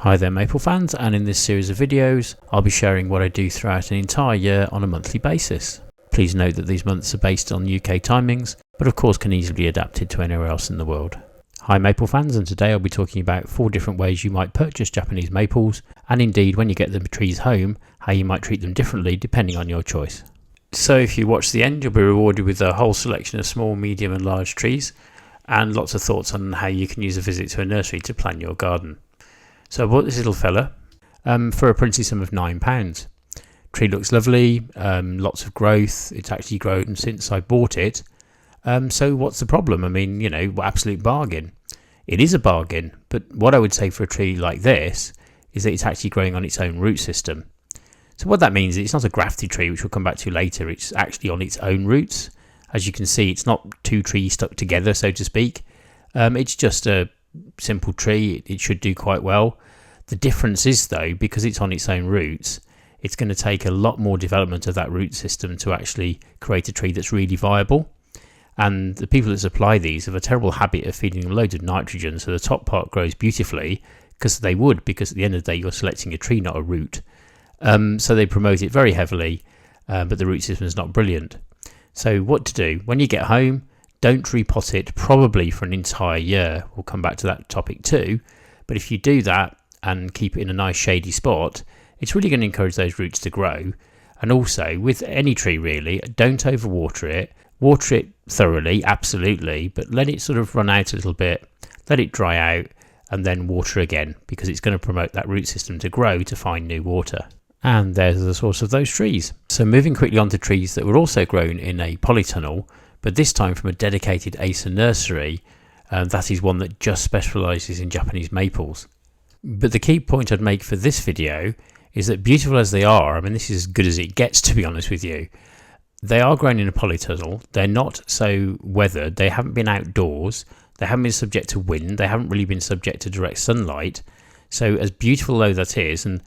Hi there maple fans, and in this series of videos I'll be sharing what I do throughout an entire year on a monthly basis. Please note that these months are based on UK timings, but of course can easily be adapted to anywhere else in the world. Hi maple fans, and today I'll be talking about 4 different ways you might purchase Japanese maples, and indeed when you get the trees home, how you might treat them differently depending on your choice. So if you watch the end, you'll be rewarded with a whole selection of small, medium and large trees, and lots of thoughts on how you can use a visit to a nursery to plan your garden. So I bought this little fella for a princely sum of £9. Tree looks lovely, lots of growth. It's actually grown since I bought it. So what's the problem? I mean, you know, absolute bargain. It is a bargain, but what I would say for a tree like this is that it's actually growing on its own root system. So what that means is it's not a grafted tree, which we'll come back to later. It's actually on its own roots. As you can see, it's not 2 trees stuck together, so to speak. It's just a simple tree. It should do quite well. The difference is though, because it's on its own roots, it's going to take a lot more development of that root system to actually create a tree that's really viable. And the people that supply these have a terrible habit of feeding them loads of nitrogen, so the top part grows beautifully, because at the end of the day you're selecting a tree, not a root. So they promote it very heavily, but the root system is not brilliant. So what to do when you get home? Don't repot it probably for an entire year. We'll come back to that topic too. But if you do that and keep it in a nice shady spot, it's really going to encourage those roots to grow. And also with any tree really, don't overwater it. Water it thoroughly, absolutely, but let it sort of run out a little bit, let it dry out, and then water again, because it's going to promote that root system to grow to find new water. And there's the source of those trees. So moving quickly on to trees that were also grown in a polytunnel, but this time from a dedicated Acer nursery. That is one that just specialises in Japanese maples. But the key point I'd make for this video is that beautiful as they are, I mean this is as good as it gets to be honest with you, they are grown in a polytunnel. They're not so weathered, they haven't been outdoors, they haven't been subject to wind, they haven't really been subject to direct sunlight. So as beautiful though that is, and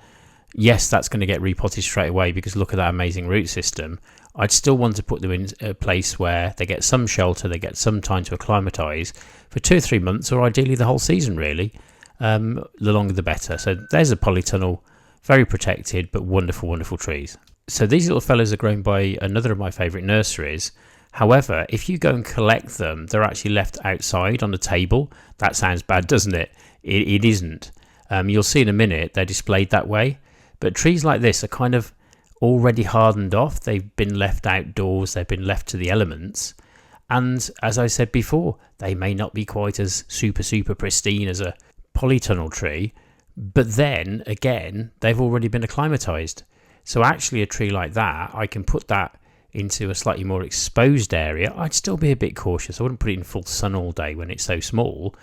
yes, that's going to get repotted straight away because look at that amazing root system, I'd still want to put them in a place where they get some shelter, they get some time to acclimatise for 2 or 3 months, or ideally the whole season really. The longer the better. So there's a polytunnel, very protected but wonderful, wonderful trees. So these little fellas are grown by another of my favourite nurseries. However, if you go and collect them, they're actually left outside on a table. That sounds bad, doesn't it? It isn't. You'll see in a minute they're displayed that way. But trees like this are kind of already hardened off. They've been left outdoors, they've been left to the elements. And as I said before, they may not be quite as super pristine as a polytunnel tree, but then again they've already been acclimatized. So actually a tree like that, I can put that into a slightly more exposed area. I'd still be a bit cautious. I wouldn't put it in full sun all day when it's so small,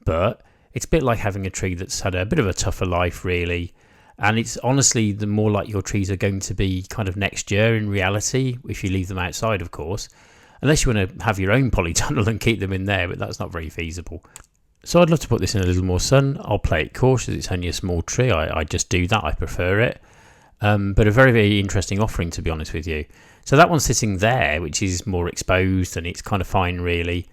but it's a bit like having a tree that's had a bit of a tougher life really. And it's honestly the more like your trees are going to be kind of next year in reality, if you leave them outside of course, unless you want to have your own polytunnel and keep them in there, but that's not very feasible. So I'd love to put this in a little more sun. I'll play it cautious, it's only a small tree, I just do that, I prefer it. But a very interesting offering to be honest with you. So that one's sitting there, which is more exposed and it's kind of fine really.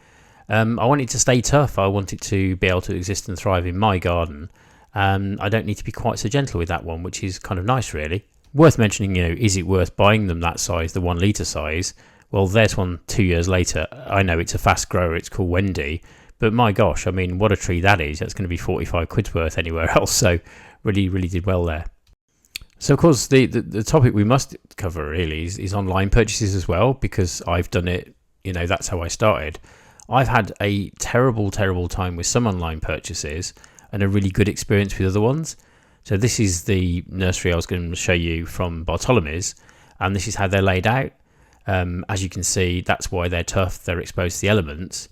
I want it to stay tough, I want it to be able to exist and thrive in my garden. I don't need to be quite so gentle with that one, which is kind of nice really. Worth mentioning, you know, is it worth buying them that size, the 1 litre size? Well, there's one 2 years later. I know it's a fast grower, it's called Wendy. But my gosh, I mean, what a tree that is. That's going to be 45 quid's worth anywhere else. So really did well there. So of course, the topic we must cover really is online purchases as well, because I've done it, you know, that's how I started. I've had a terrible time with some online purchases and a really good experience with other ones. So this is the nursery I was going to show you from Bartholomew's, and this is how they're laid out. As you can see, that's why they're tough, they're exposed to the elements.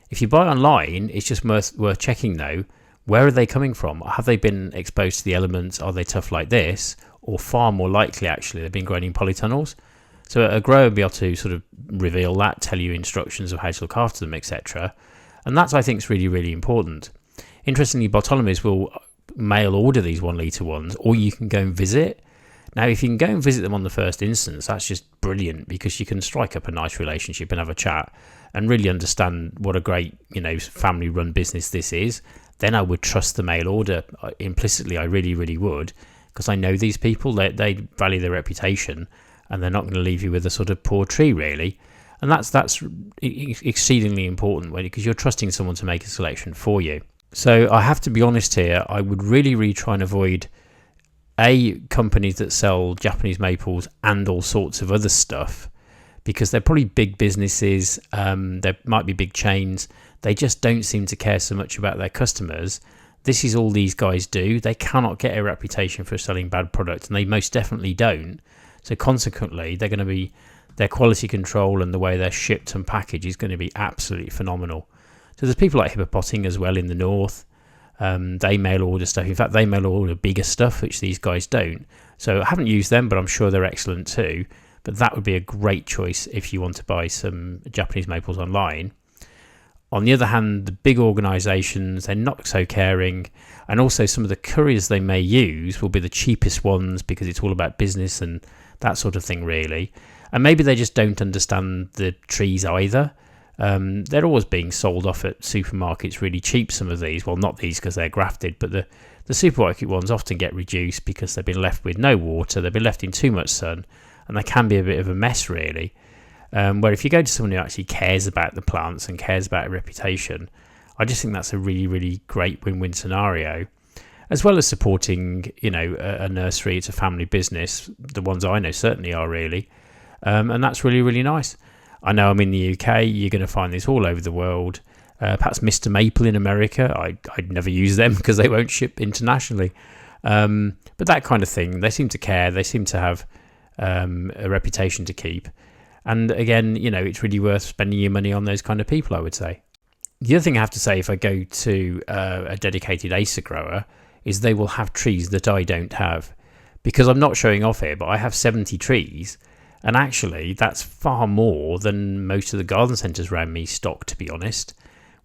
If you buy online, it's just worth checking though, where are they coming from? Have they been exposed to the elements? Are they tough like this? Or far more likely actually, they've been grown in polytunnels. So a grower will be able to sort of reveal that, tell you instructions of how to look after them, etc. And that's I think is really important. Interestingly, Bartholomew's will mail order these 1 litre ones, or you can go and visit. Now, if you can go and visit them on the first instance, that's just brilliant because you can strike up a nice relationship and have a chat and really understand what a great, you know, family-run business this is. then I would trust the mail order. Implicitly, I really would, because I know these people, they value their reputation, and they're not going to leave you with a sort of poor tree, really. And that's exceedingly important, because you're trusting someone to make a selection for you. So I have to be honest here, I would really try and avoid companies that sell Japanese maples and all sorts of other stuff, because they're probably big businesses, there might be big chains, they just don't seem to care so much about their customers. This is all these guys do. They cannot get a reputation for selling bad products, and they most definitely don't. So consequently, their quality control and the way they're shipped and packaged is going to be absolutely phenomenal. So there's people like Repotting as well in the north. They mail order stuff. In fact, they mail order bigger stuff, which these guys don't. So I haven't used them, but I'm sure they're excellent too. But that would be a great choice if you want to buy some Japanese maples online. On the other hand, the big organisations, they're not so caring. And also some of the couriers they may use will be the cheapest ones, because it's all about business and that sort of thing, really. And maybe they just don't understand the trees either. They're always being sold off at supermarkets really cheap, some of these. Well, not these because they're grafted, but the supermarket ones often get reduced because they've been left with no water, they've been left in too much sun, and they can be a bit of a mess, really. Where if you go to someone who actually cares about the plants and cares about a reputation, I just think that's a really great win-win scenario. As well as supporting, a nursery. It's a family business. The ones I know certainly are, really. And that's really nice. I know I'm in the UK, you're going to find this all over the world. Perhaps Mr. Maple in America, I'd never use them because they won't ship internationally. But that kind of thing, they seem to care, they seem to have a reputation to keep. And again, it's really worth spending your money on those kind of people, I would say. The other thing I have to say, if I go to a dedicated Acer grower, is they will have trees that I don't have. Because I'm not showing off here, but I have 70 trees. And actually, that's far more than most of the garden centres around me stock, to be honest.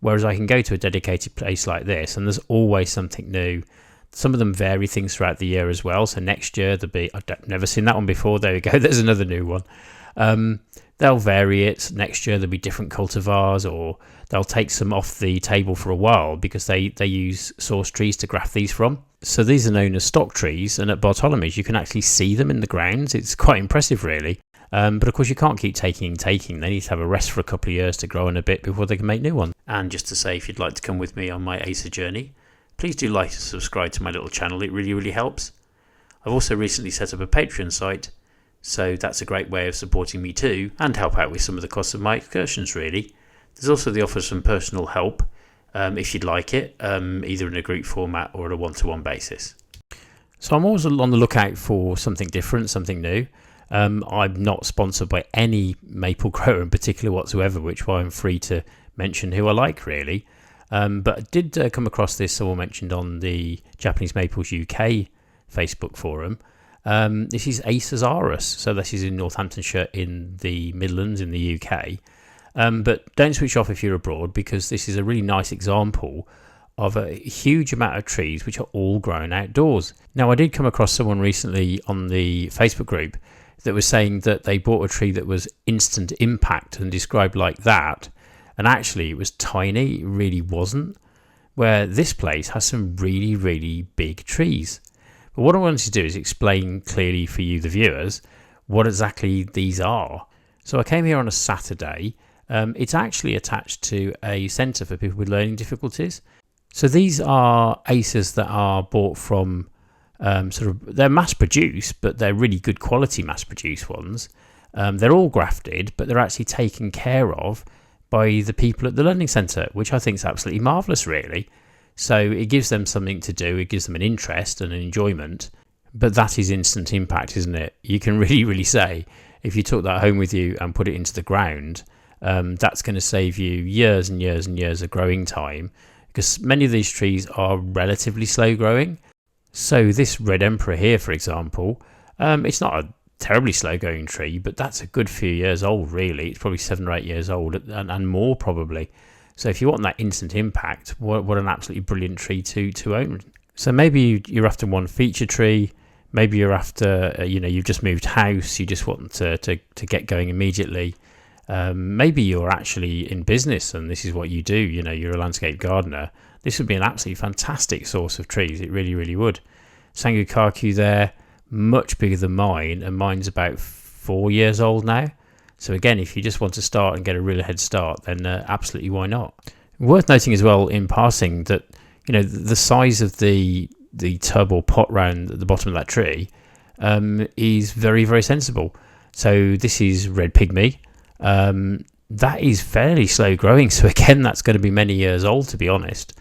Whereas I can go to a dedicated place like this, and there's always something new. Some of them vary things throughout the year as well. So next year, I've never seen that one before. There we go. There's another new one. They'll vary it. Next year, there'll be different cultivars, or they'll take some off the table for a while because they use source trees to graft these from. So these are known as stock trees, and at Bartholomew's you can actually see them in the grounds. It's quite impressive, really. But of course you can't keep taking. They need to have a rest for a couple of years to grow in a bit before they can make new ones. And just to say, if you'd like to come with me on my Acer journey, please do like and subscribe to my little channel. It really helps. I've also recently set up a Patreon site, so that's a great way of supporting me too, and help out with some of the costs of my excursions, really. There's also the offer of some personal help, if you'd like it, either in a group format or at a one-to-one basis. So I'm always on the lookout for something different, something new. I'm not sponsored by any maple grower in particular whatsoever, which is why I'm free to mention who I like, really. But I did come across this, someone mentioned on the Japanese Maples UK Facebook forum. This is Acers R Us, so this is in Northamptonshire in the Midlands in the UK. But don't switch off if you're abroad, because this is a really nice example of a huge amount of trees which are all grown outdoors. Now, I did come across someone recently on the Facebook group that was saying that they bought a tree that was instant impact and described like that, and actually it was tiny. It really wasn't, where this place has some really big trees. But what I wanted to do is explain clearly for you, the viewers, what exactly these are. So I came here on a Saturday. It's actually attached to a centre for people with learning difficulties. So these are acers that are bought from they're mass produced, but they're really good quality mass produced ones. They're all grafted, but they're actually taken care of by the people at the learning centre, which I think is absolutely marvellous, really. So it gives them something to do, it gives them an interest and an enjoyment. But that is instant impact, isn't it? You can really say, if you took that home with you and put it into the ground, that's going to save you years and years of growing time, because many of these trees are relatively slow growing. So this Red Emperor here, for example, it's not a terribly slow going tree, but that's a good few years old, really. It's probably 7 or 8 years old and more probably. So if you want that instant impact, what an absolutely brilliant tree to own. So maybe you're after one feature tree, maybe you're after, you've just moved house, you just want to get going immediately. Maybe you're actually in business and this is what you do, you're a landscape gardener. This would be an absolutely fantastic source of trees. It really, really would. Sangukaku there, much bigger than mine, and mine's about 4 years old now. So again, if you just want to start and get a real head start, then absolutely why not. Worth noting as well in passing that, you know, the size of the tub or pot round at the bottom of that tree is very, very sensible. So this is red pygmy. That is fairly slow growing. So again, that's going to be many years old, to be honest.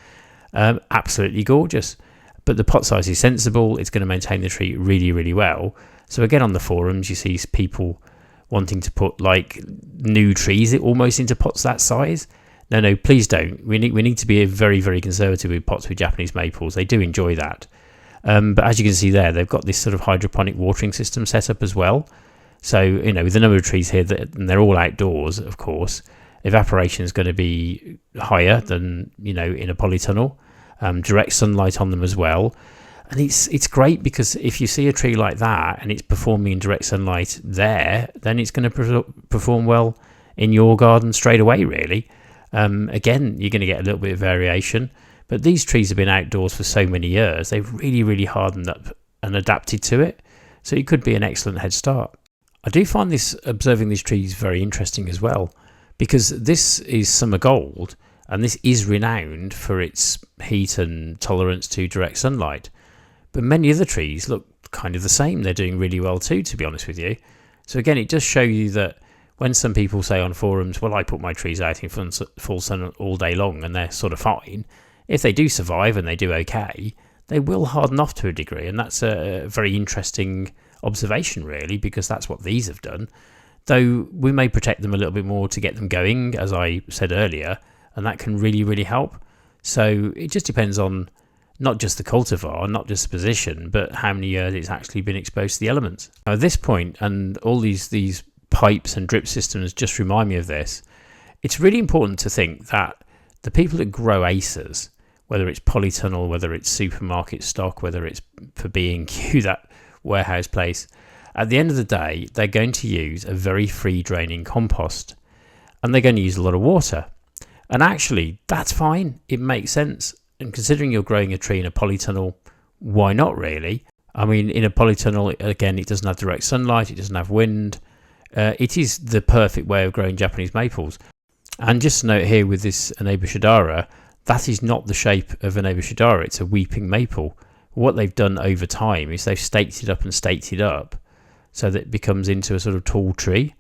Absolutely gorgeous. But the pot size is sensible. It's going to maintain the tree really, really well. So again, on the forums, you see people wanting to put like new trees almost into pots that size. No, please don't. We need to be very, very conservative with pots with Japanese maples. They do enjoy that. But as you can see there, they've got this sort of hydroponic watering system set up as well. So, you know, with the number of trees here, and they're all outdoors, of course, evaporation is going to be higher than, you know, in a polytunnel. Direct sunlight on them as well. And it's great because if you see a tree like that and it's performing in direct sunlight there, then it's going to perform well in your garden straight away, really. Again, you're going to get a little bit of variation, but these trees have been outdoors for so many years. They've really, really hardened up and adapted to it. So it could be an excellent head start. I do find observing these trees very interesting as well, because this is summer gold and this is renowned for its heat and tolerance to direct sunlight. But many other trees look kind of the same. They're doing really well too, to be honest with you. So again, it does show you that when some people say on forums, well, I put my trees out in full sun all day long and they're sort of fine. If they do survive and they do okay, they will harden off to a degree. And that's a very interesting observation, really, because that's what these have done. Though we may protect them a little bit more to get them going, as I said earlier, and that can really, really help. So it just depends on not just the cultivar, not just the position, but how many years it's actually been exposed to the elements. Now, at this point, and all these pipes and drip systems just remind me of this, it's really important to think that the people that grow acers, whether it's polytunnel, whether it's supermarket stock, whether it's for B&Q, that warehouse place, at the end of the day, they're going to use a very free draining compost and they're going to use a lot of water. And actually, that's fine. It makes sense. And considering you're growing a tree in a polytunnel, why not really? I mean, in a polytunnel, again, it doesn't have direct sunlight, it doesn't have wind. It is the perfect way of growing Japanese maples. And just to note here with this Anabashidara, that is not the shape of Anabashidara, it's a weeping maple. What they've done over time is they've staked it up and staked it up so that it becomes into a sort of tall tree,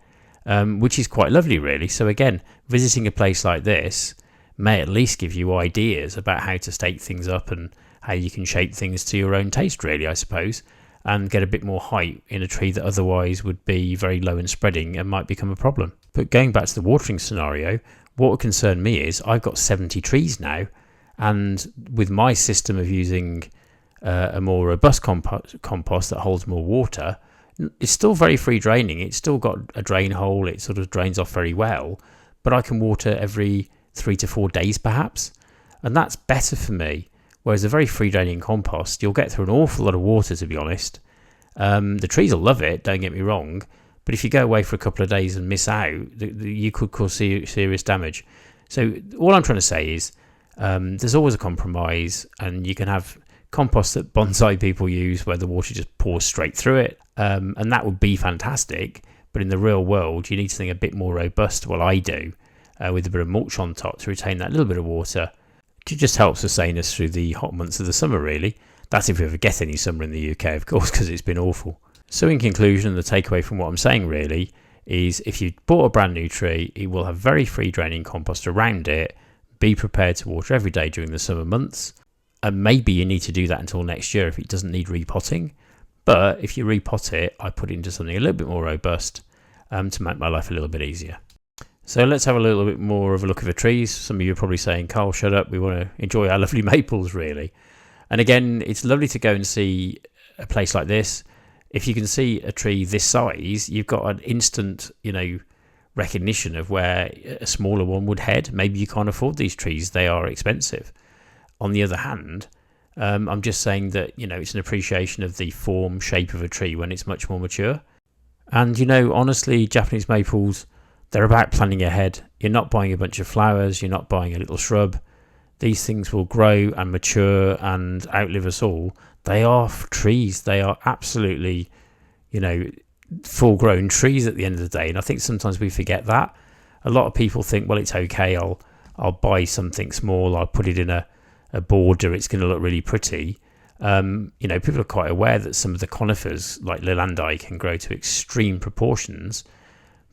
which is quite lovely, really. So again, visiting a place like this may at least give you ideas about how to stake things up and how you can shape things to your own taste, really, I suppose, and get a bit more height in a tree that otherwise would be very low and spreading and might become a problem. But going back to the watering scenario, what would concern me is I've got 70 trees now, and with my system of using a more robust compost that holds more water, it's still very free draining. It's still got a drain hole. It sort of drains off very well, but I can water every 3 to 4 days perhaps, and that's better for me. Whereas a very free draining compost, you'll get through an awful lot of water, to be honest. The trees will love it, don't get me wrong, but if you go away for a couple of days and miss out, you could cause serious damage. So all I'm trying to say is there's always a compromise, and you can have compost that bonsai people use where the water just pours straight through it, and that would be fantastic. But in the real world, you need something a bit more robust. Well, I do, with a bit of mulch on top to retain that little bit of water. It just helps sustain us through the hot months of the summer, really. That's if we ever get any summer in the UK, of course, because it's been awful. So in conclusion, the takeaway from what I'm saying really is if you bought a brand new tree, it will have very free draining compost around it. Be prepared to water every day during the summer months. And maybe you need to do that until next year if it doesn't need repotting. But if you repot it, I put it into something a little bit more robust to make my life a little bit easier. So let's have a little bit more of a look at the trees. Some of you are probably saying, Carl, shut up. We want to enjoy our lovely maples, really. And again, it's lovely to go and see a place like this. If you can see a tree this size, you've got an instant, recognition of where a smaller one would head. Maybe you can't afford these trees. They are expensive. On the other hand, I'm just saying that, it's an appreciation of the form, shape of a tree when it's much more mature. And, honestly, Japanese maples, they're about planning ahead. You're not buying a bunch of flowers. You're not buying a little shrub. these things will grow and mature and outlive us all. They are trees. They are absolutely, full grown trees at the end of the day. And I think sometimes we forget that. A lot of people think, well, it's okay, I'll buy something small, I'll put it in a border, it's going to look really pretty. People are quite aware that some of the conifers like Leylandii can grow to extreme proportions,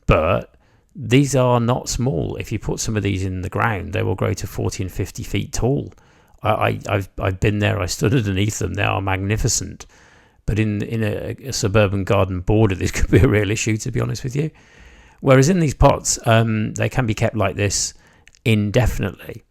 but these are not small. If you put some of these in the ground, they will grow to 40 and 50 feet tall. I've been there, I stood underneath them, they are magnificent. But in a suburban garden border, this could be a real issue, to be honest with you. Whereas in these pots, they can be kept like this indefinitely.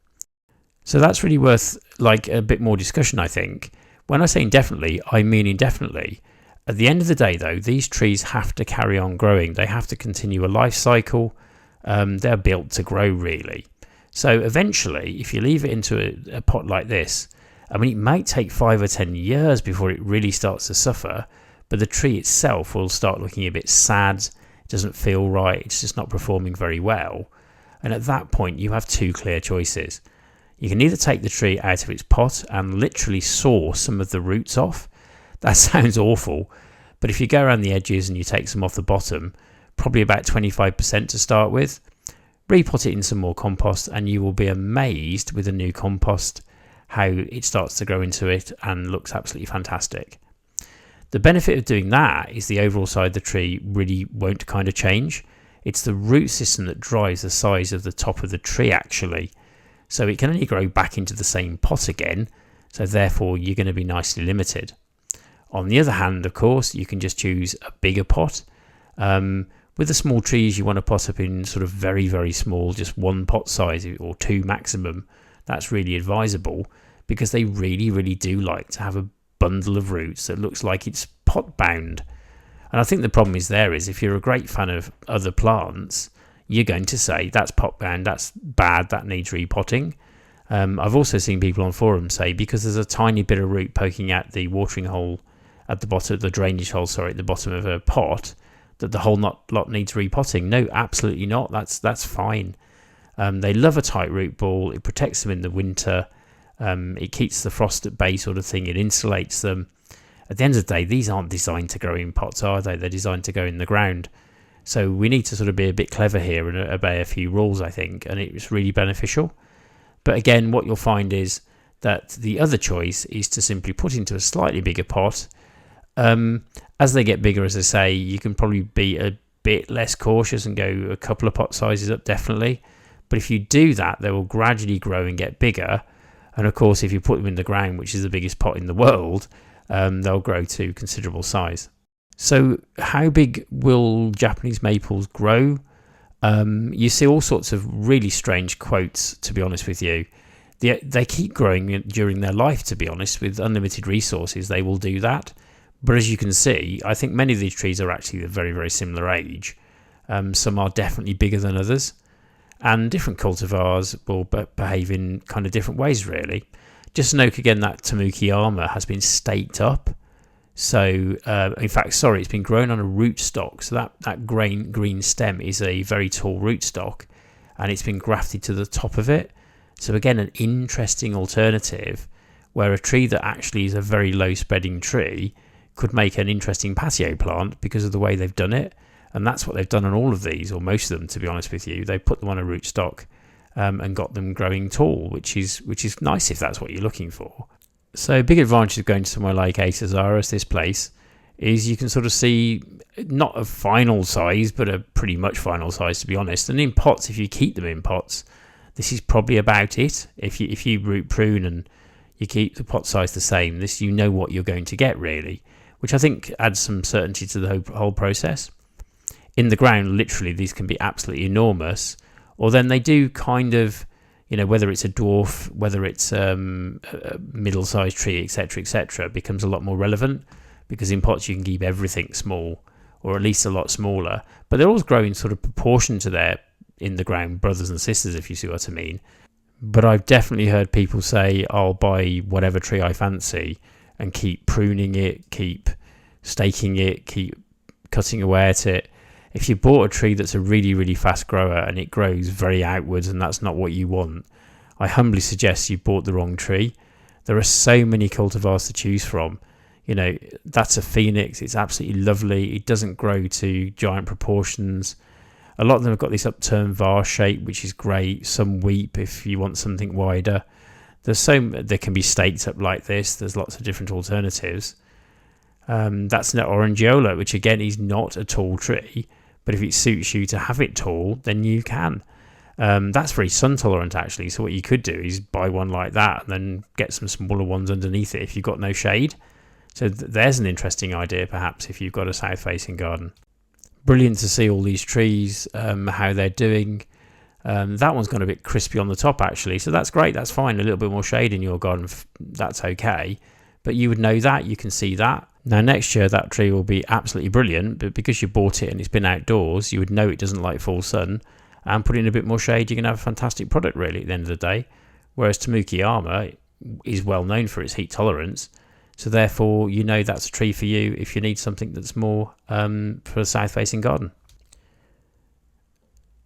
So that's really worth a bit more discussion, I think. When I say indefinitely, I mean indefinitely. At the end of the day, though, these trees have to carry on growing. They have to continue a life cycle. They're built to grow, really. So eventually, if you leave it into a pot like this, it might take 5 or 10 years before it really starts to suffer, but the tree itself will start looking a bit sad. It doesn't feel right. It's just not performing very well. And at that point, you have two clear choices. You can either take the tree out of its pot and literally saw some of the roots off. That sounds awful, but if you go around the edges and you take some off the bottom, probably about 25% to start with, repot it in some more compost, and you will be amazed with the new compost how it starts to grow into it and looks absolutely fantastic. The benefit of doing that is the overall size of the tree really won't kind of change. It's the root system that drives the size of the top of the tree, actually. So it can only grow back into the same pot again, so therefore you're going to be nicely limited. On the other hand, of course, you can just choose a bigger pot. With the small trees, you want to pot up in sort of very, very small, just one pot size or two maximum. That's really advisable because they really, really do like to have a bundle of roots that looks like it's pot bound. And I think the problem is if you're a great fan of other plants, you're going to say that's pot bound, that's bad, that needs repotting. I've also seen people on forums say because there's a tiny bit of root poking out the watering hole at the bottom, the drainage hole, at the bottom of a pot, that the whole lot needs repotting. No, absolutely not. That's fine. They love a tight root ball. It protects them in the winter. It keeps the frost at bay sort of thing. It insulates them. At the end of the day, these aren't designed to grow in pots, are they? They're designed to go in the ground. So we need to sort of be a bit clever here and obey a few rules, I think, and it's really beneficial. But again, what you'll find is that the other choice is to simply put into a slightly bigger pot. As they get bigger, as I say, you can probably be a bit less cautious and go a couple of pot sizes up, definitely. But if you do that, they will gradually grow and get bigger. And of course, if you put them in the ground, which is the biggest pot in the world, they'll grow to considerable size. So how big will Japanese maples grow? You see all sorts of really strange quotes, to be honest with you. They keep growing during their life, to be honest. With unlimited resources, they will do that. But as you can see, I think many of these trees are actually a very, very similar age. Some are definitely bigger than others. And different cultivars will behave in kind of different ways, really. Just note again that Tamukiyama has been staked up. So, in fact, it's been grown on a rootstock. So that green stem is a very tall rootstock, and it's been grafted to the top of it. So again, an interesting alternative where a tree that actually is a very low spreading tree could make an interesting patio plant because of the way they've done it. And that's what they've done on all of these, or most of them, to be honest with you. They put them on a rootstock and got them growing tall, which is nice if that's what you're looking for. So a big advantage of going to somewhere like Acers R Us, this place, is you can sort of see not a final size, but a pretty much final size, to be honest. And in pots, if you keep them in pots, this is probably about it. If you root prune and you keep the pot size the same, you know what you're going to get, really, which I think adds some certainty to the whole process. In the ground, literally, these can be absolutely enormous, or then they do kind of, whether it's a dwarf, whether it's a middle-sized tree, etc., becomes a lot more relevant, because in pots you can keep everything small, or at least a lot smaller, but they're always growing sort of proportion to their in-the-ground brothers and sisters, if you see what I mean. But I've definitely heard people say, I'll buy whatever tree I fancy and keep pruning it, keep staking it, keep cutting away at it. If you bought a tree that's a really, really fast grower and it grows very outwards and that's not what you want, I humbly suggest you bought the wrong tree. There are so many cultivars to choose from. You know, that's a Phoenix. It's absolutely lovely. It doesn't grow to giant proportions. A lot of them have got this upturned vase shape, which is great. Some weep if you want something wider. There can be staked up like this. There's lots of different alternatives. That's an Orangiola, which again is not a tall tree, but if it suits you to have it tall, then you can. That's very sun tolerant actually. So what you could do is buy one like that and then get some smaller ones underneath it if you've got no shade. So there's an interesting idea perhaps if you've got a south facing garden. Brilliant to see all these trees, how they're doing. That one's gone a bit crispy on the top actually, so that's great, that's fine. A little bit more shade in your garden, that's okay, but you would know that, you can see that. Now next year that tree will be absolutely brilliant, but because you bought it and it's been outdoors, you would know it doesn't like full sun, and put in a bit more shade, you can have a fantastic product really at the end of the day. Whereas Tamukiyama is well known for its heat tolerance, so therefore you know that's a tree for you if you need something that's more for a south facing garden.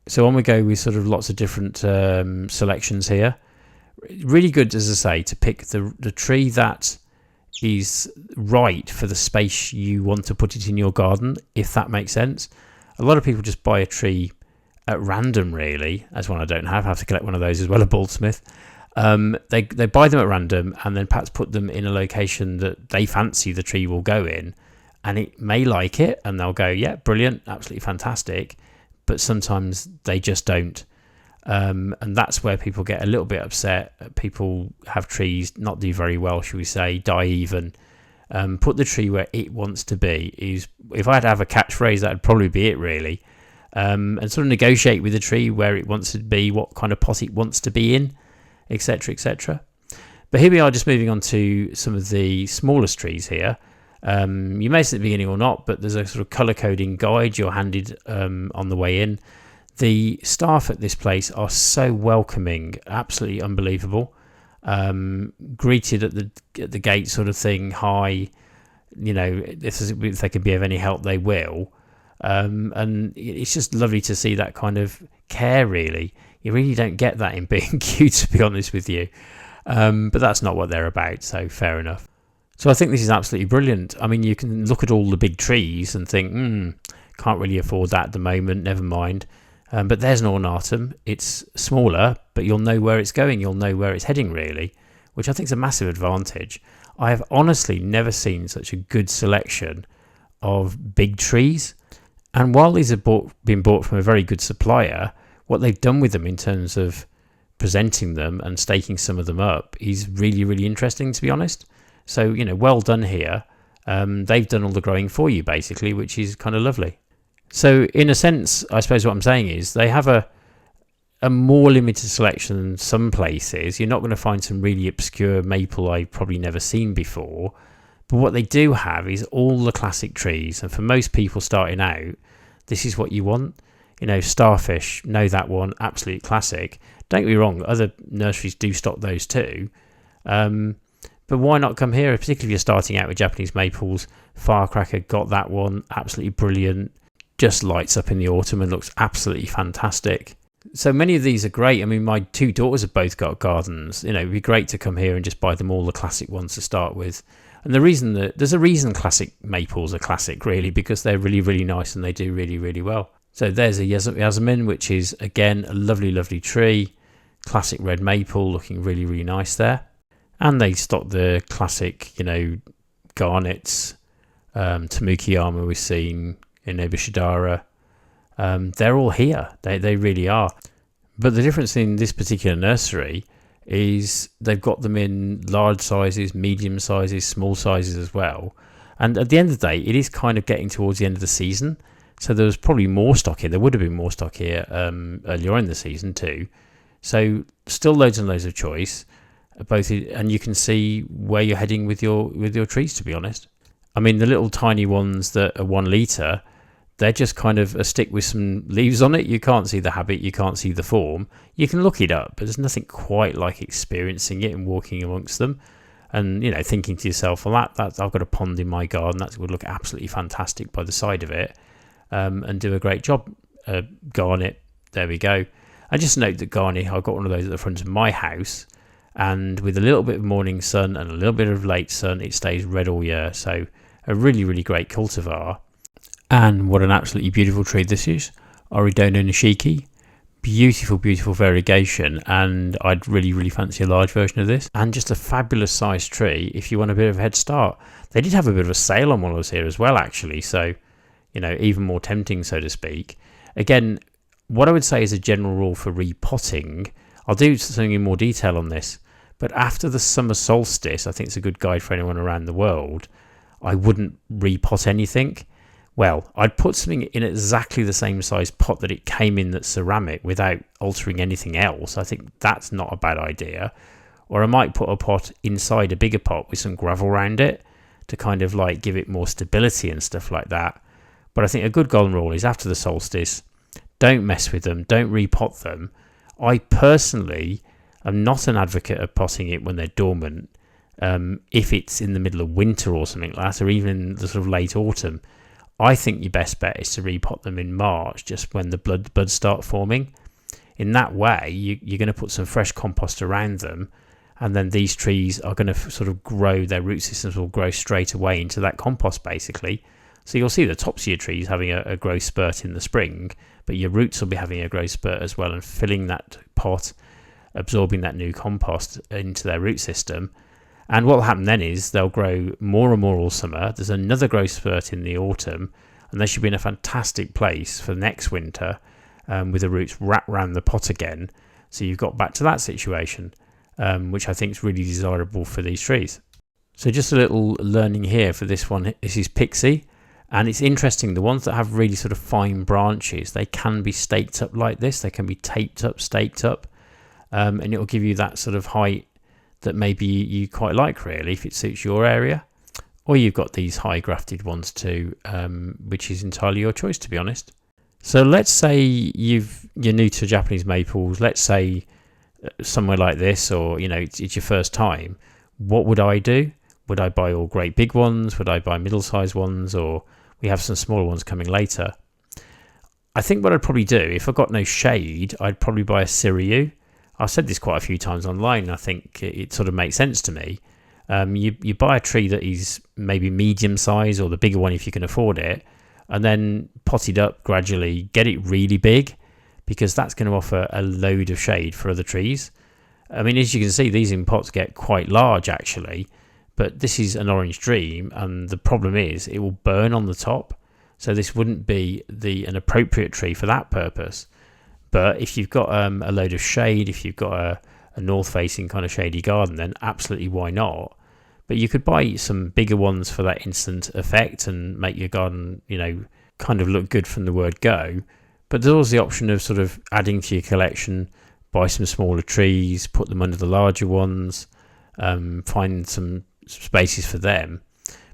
So on we go with sort of lots of different selections here. Really good, as I say, to pick the tree that is right for the space you want to put it in your garden, if that makes sense. A lot of people just buy a tree at random really. That's one I don't have to collect one of those as well, a Baldsmith. They buy them at random and then perhaps put them in a location that they fancy the tree will go in, and it may like it and they'll go, yeah, brilliant, absolutely fantastic, but sometimes they just don't. And that's where people get a little bit upset. People have trees not do very well, shall we say, die even. Put the tree where it wants to be. If I had to have a catchphrase, that would probably be it really. And sort of negotiate with the tree where it wants to be, what kind of pot it wants to be in, etc, etc. But here we are, just moving on to some of the smallest trees here. You may see at the beginning or not, but there's a sort of colour coding guide you're handed on the way in. The staff at this place are so welcoming, absolutely unbelievable. Greeted at the gate sort of thing, hi, you know, if they can be of any help, they will. And it's just lovely to see that kind of care really. You really don't get that in B&Q, to be honest with you. But that's not what they're about, so fair enough. So I think this is absolutely brilliant. I mean, you can look at all the big trees and think, can't really afford that at the moment, never mind. But there's an ornatum. It's smaller, but you'll know where it's going. You'll know where it's heading, really, which I think is a massive advantage. I have honestly never seen such a good selection of big trees. And while these have been bought from a very good supplier, what they've done with them in terms of presenting them and staking some of them up is really, really interesting, to be honest. So, you know, well done here. They've done all the growing for you, basically, which is kind of lovely. So, in a sense, I suppose what I'm saying is they have a more limited selection than some places. You're not going to find some really obscure maple I've probably never seen before. But what they do have is all the classic trees. And for most people starting out, this is what you want. You know, starfish, know that one, absolute classic. Don't get me wrong, other nurseries do stock those too. But why not come here, particularly if you're starting out with Japanese maples. Firecracker got that one, absolutely brilliant. Just lights up in the autumn and looks absolutely fantastic. So many of these are great. I mean, my two daughters have both got gardens. You know, it'd be great to come here and just buy them all the classic ones to start with. And there's a reason classic maples are classic, really, because they're really, really nice and they do really, really well. So there's a Yasmin, which is, again, a lovely, lovely tree. Classic red maple, looking really, really nice there. And they stock the classic, you know, garnets, Tamukiyama we've seen, Inobashidara. They're all here. They really are. But the difference in this particular nursery is they've got them in large sizes, medium sizes, small sizes as well. And at the end of the day, it is kind of getting towards the end of the season. So there was probably more stock here. There would have been more stock here earlier in the season too. So still loads and loads of choice, and you can see where you're heading with your trees, to be honest. I mean, the little tiny ones that are 1 litre, they're just kind of a stick with some leaves on it. You can't see the habit, you can't see the form. You can look it up, but there's nothing quite like experiencing it and walking amongst them. And, you know, thinking to yourself, well, that I've got a pond in my garden, that would look absolutely fantastic by the side of it, and do a great job. Garnet, there we go. And just note that Garni, I've got one of those at the front of my house, and with a little bit of morning sun and a little bit of late sun, it stays red all year. So a really, really great cultivar. And what an absolutely beautiful tree this is. Oridono Nishiki. Beautiful, beautiful variegation, and I'd really, really fancy a large version of this. And just a fabulous sized tree if you want a bit of a head start. They did have a bit of a sale on one of those here as well, actually, so, you know, even more tempting, so to speak. Again, what I would say is a general rule for repotting, I'll do something in more detail on this, but after the summer solstice, I think it's a good guide for anyone around the world, I wouldn't repot anything. Well, I'd put something in exactly the same size pot that it came in, that's ceramic, without altering anything else. I think that's not a bad idea. Or I might put a pot inside a bigger pot with some gravel around it to kind of like give it more stability and stuff like that. But I think a good golden rule is after the solstice, don't mess with them, don't repot them. I personally am not an advocate of potting it when they're dormant. If it's in the middle of winter or something like that, or even the sort of late autumn, I think your best bet is to repot them in March, just when the buds start forming. In that way, you're going to put some fresh compost around them, and then these trees are going to sort of grow, their root systems will grow straight away into that compost, basically. So you'll see the tops of your trees having a growth spurt in the spring, but your roots will be having a growth spurt as well, and filling that pot, absorbing that new compost into their root system. And what will happen then is they'll grow more and more all summer. There's another growth spurt in the autumn, and they should be in a fantastic place for next winter, with the roots wrapped around the pot again. So you've got back to that situation, which I think is really desirable for these trees. So just a little learning here for this one. This is Pixie, and it's interesting. The ones that have really sort of fine branches, they can be staked up like this. They can be taped up, staked up, and it will give you that sort of height that maybe you quite like, really, if it suits your area. Or you've got these high grafted ones too, which is entirely your choice, to be honest. So let's say you're new to Japanese maples. Let's say somewhere like this, or it's your first time. What would I do? Would I buy all great big ones? Would I buy middle-sized ones? Or we have some smaller ones coming later. I think what I'd probably do, if I got no shade, I'd probably buy a Siriu. I've said this quite a few times online. I think it sort of makes sense to me. You buy a tree that is maybe medium size, or the bigger one if you can afford it, and then pot it up gradually, get it really big, because that's going to offer a load of shade for other trees. I mean, as you can see, these in pots get quite large actually, but this is an orange dream, and the problem is it will burn on the top, so this wouldn't be an appropriate tree for that purpose. But if you've got a load of shade, if you've got a north-facing kind of shady garden, then absolutely why not? But you could buy some bigger ones for that instant effect and make your garden, kind of look good from the word go. But there's always the option of sort of adding to your collection, buy some smaller trees, put them under the larger ones, find some spaces for them.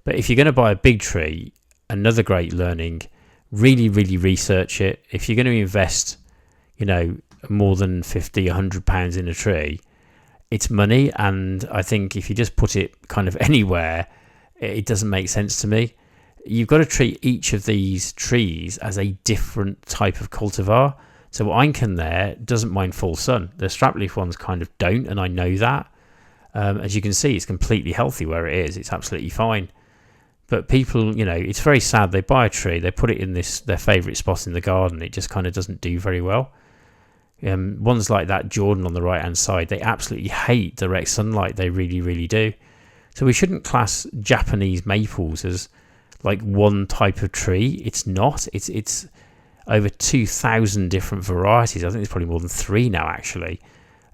But if you're going to buy a big tree, another great learning, really, really research it. If you're going to invest more than £50, £100 in a tree, it's money, and I think if you just put it kind of anywhere, it doesn't make sense to me. You've got to treat each of these trees as a different type of cultivar. So Einken there doesn't mind full sun. The strapleaf ones kind of don't, and I know that. As you can see, it's completely healthy where it is. It's absolutely fine. But people, it's very sad. They buy a tree, they put it in their favourite spot in the garden. It just kind of doesn't do very well. Ones like that Jordan on the right hand side, they absolutely hate direct sunlight. They really, really do. So we shouldn't class Japanese maples as like one type of tree. It's not. It's over 2,000 different varieties. I think there's probably more than 3 now actually.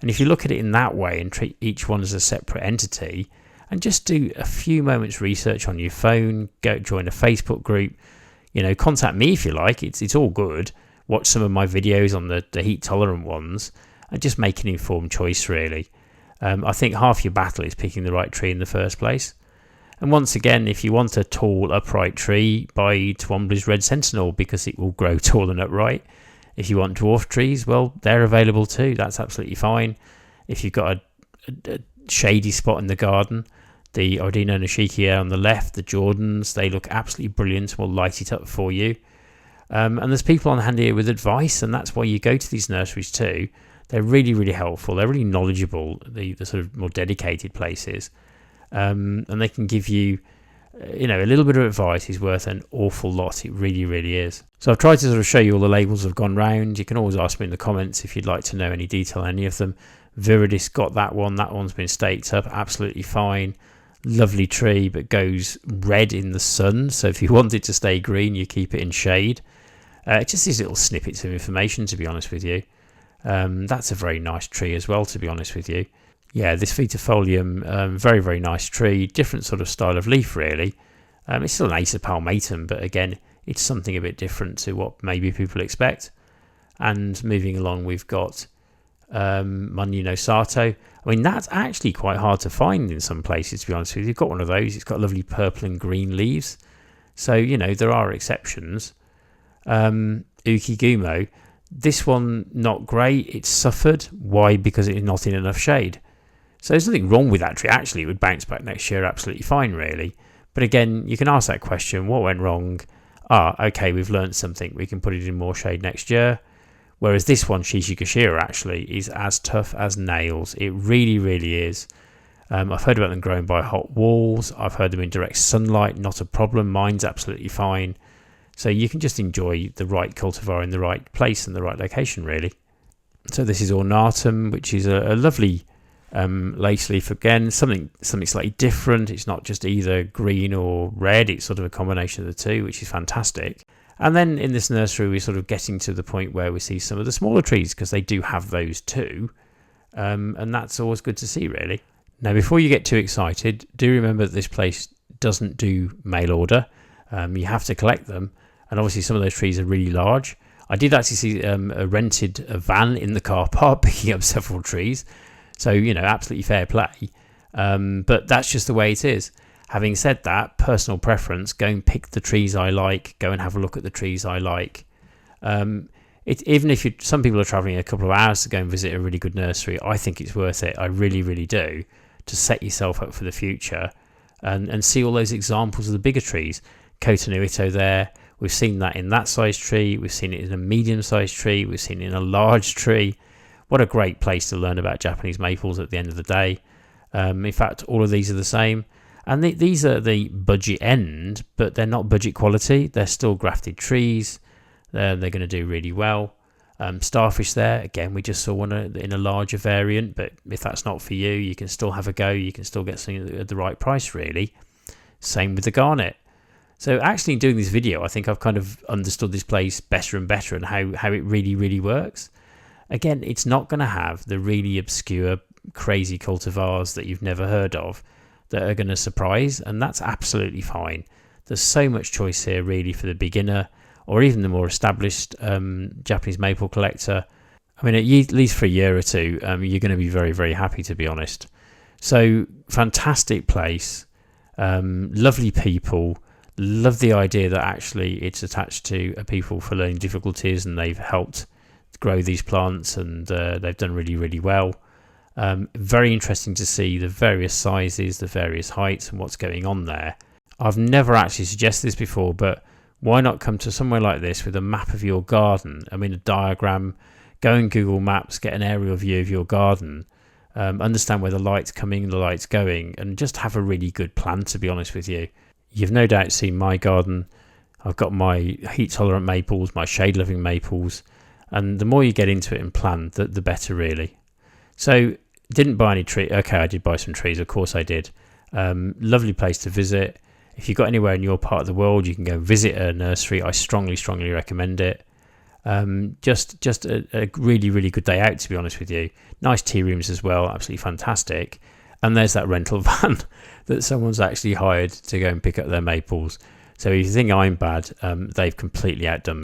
And if you look at it in that way and treat each one as a separate entity, and just do a few moments research on your phone, go join a Facebook group, contact me if you like. It's all good. Watch some of my videos on the heat tolerant ones, and just make an informed choice really. I think half your battle is picking the right tree in the first place. And once again, if you want a tall upright tree, buy Twombly's Red Sentinel, because it will grow tall and upright. If you want dwarf trees, well, they're available too. That's absolutely fine. If you've got a shady spot in the garden, the Oridono Nishiki on the left, the Jordans, they look absolutely brilliant and will light it up for you. And there's people on hand here with advice, and that's why you go to these nurseries too. They're really, really helpful. They're really knowledgeable, the sort of more dedicated places. And they can give you, a little bit of advice is worth an awful lot. It really, really is. So I've tried to sort of show you all the labels I've gone round. You can always ask me in the comments if you'd like to know any detail on any of them. Viridis got that one. That one's been staked up absolutely fine. Lovely tree, but goes red in the sun. So if you want it to stay green, you keep it in shade. Just these little snippets of information, to be honest with you. That's a very nice tree as well, to be honest with you. Yeah, this Vitefolium, very, very nice tree. Different sort of style of leaf, really. It's still an Acer palmatum, but again, it's something a bit different to what maybe people expect. And moving along, we've got Monuno Sato. I mean, that's actually quite hard to find in some places, to be honest with you. You've got one of those. It's got lovely purple and green leaves. So, there are exceptions. Ukigumo. This one, not great. It's suffered. Why? Because it's not in enough shade. So there's nothing wrong with that tree. Actually, it would bounce back next year absolutely fine, really. But again, you can ask that question, what went wrong? Okay, we've learned something. We can put it in more shade next year. Whereas this one, Shishikashira, actually is as tough as nails. It really, really is. I've heard about them growing by hot walls. I've heard them in direct sunlight. Not a problem. Mine's absolutely fine. So you can just enjoy the right cultivar in the right place and the right location, really. So this is Ornatum, which is a lovely lace leaf. Again, something slightly different. It's not just either green or red. It's sort of a combination of the two, which is fantastic. And then in this nursery, we're sort of getting to the point where we see some of the smaller trees, because they do have those too. And that's always good to see, really. Now, before you get too excited, do remember that this place doesn't do mail order. You have to collect them. And obviously some of those trees are really large. I did actually see a van in the car park picking up several trees. So, absolutely fair play. But that's just the way it is. Having said that, personal preference, go and pick the trees I like. Go and have a look at the trees I like. Even if some people are travelling a couple of hours to go and visit a really good nursery, I think it's worth it. I really, really do. To set yourself up for the future and see all those examples of the bigger trees. Kotonuito there. We've seen that in that size tree. We've seen it in a medium-sized tree. We've seen it in a large tree. What a great place to learn about Japanese maples at the end of the day. In fact, all of these are the same. And these are the budget end, but they're not budget quality. They're still grafted trees. They're going to do really well. Starfish there. Again, we just saw one in a larger variant, but if that's not for you, you can still have a go. You can still get something at the right price, really. Same with the garnet. So actually doing this video, I think I've kind of understood this place better and better and how it really, really works. Again, it's not going to have the really obscure, crazy cultivars that you've never heard of that are going to surprise, and that's absolutely fine. There's so much choice here, really, for the beginner or even the more established Japanese maple collector. I mean, at least for a year or two, you're going to be very, very happy, to be honest. So, fantastic place, lovely people. Love the idea that actually it's attached to people for learning difficulties, and they've helped grow these plants, and they've done really, really well. Very interesting to see the various sizes, the various heights, and what's going on there. I've never actually suggested this before, but why not come to somewhere like this with a map of your garden? I mean, a diagram. Go in Google Maps, get an aerial view of your garden, understand where the light's coming and the light's going, and just have a really good plan, to be honest with you. You've no doubt seen my garden. I've got my heat-tolerant maples, my shade-loving maples, and the more you get into it and plan, the better, really. So, didn't buy any tree. Okay, I did buy some trees, of course I did. Lovely place to visit. If you've got anywhere in your part of the world, you can go visit a nursery. I strongly, strongly recommend it. Just a really, really good day out, to be honest with you. Nice tea rooms as well, absolutely fantastic. And there's that rental van that someone's actually hired to go and pick up their maples. So if you think I'm bad, they've completely outdone me.